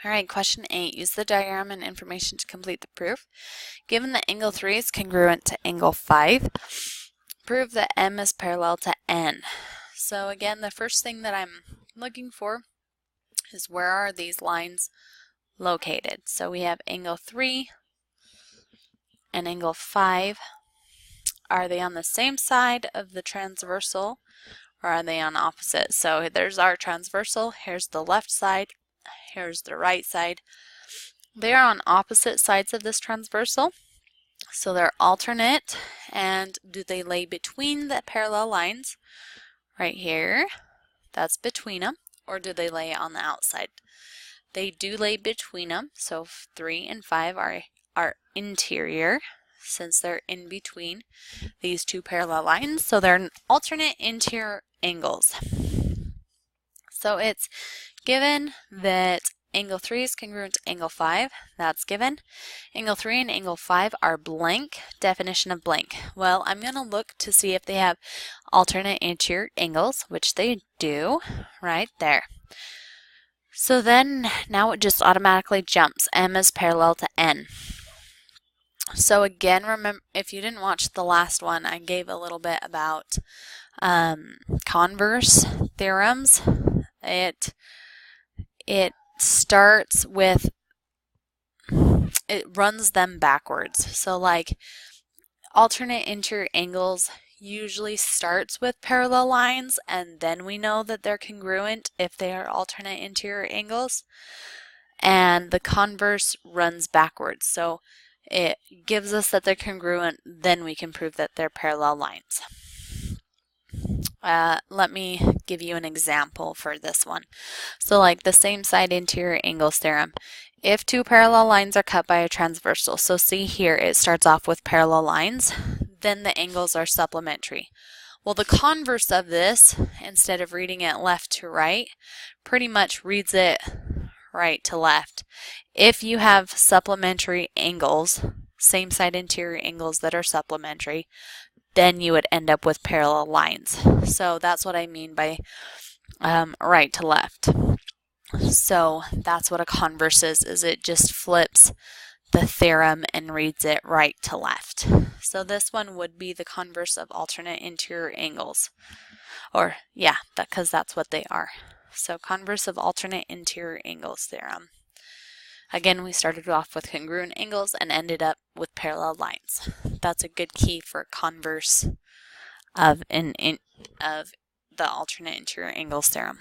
All right, question 8. Use the diagram and information to complete the proof. Given that angle 3 is congruent to angle 5, prove that M is parallel to N. So again, the first thing that I'm looking for is where are these lines located. So we have angle 3 and angle 5. Are they on the same side of the transversal or are they on opposite? So there's our transversal, here's the left side, here's the right side. They are on opposite sides of this transversal, so they're alternate. And do they lay between the parallel lines? Right here, that's between them, or do they lay on the outside? They do lay between them, so 3 and 5 are interior, since they're in between these two parallel lines, so they're alternate interior angles. So it's given that angle 3 is congruent to angle 5, that's given. Angle 3 and angle 5 are blank. Definition of blank. Well, I'm going to look to see if they have alternate interior angles, which they do, right there. So then, now it just automatically jumps. M is parallel to N. So again, remember, if you didn't watch the last one, I gave a little bit about converse theorems. It starts with, it runs them backwards. So like alternate interior angles usually starts with parallel lines, and then we know that they're congruent if they are alternate interior angles. And the converse runs backwards. So it gives us that they're congruent, then we can prove that they're parallel lines. Let me give you an example for this one. So like the same side interior angles theorem. If two parallel lines are cut by a transversal, so see here it starts off with parallel lines, then the angles are supplementary. Well, the converse of this, instead of reading it left to right, pretty much reads it right to left. If you have supplementary angles, same side interior angles that are supplementary, then you would end up with parallel lines. So that's what I mean by right to left. So that's what a converse is it just flips the theorem and reads it right to left. So this one would be the converse of alternate interior angles. Or yeah, because that's what they are. So converse of alternate interior angles theorem. Again, we started off with congruent angles and ended up with parallel lines. That's a good key for converse of the alternate interior angles theorem.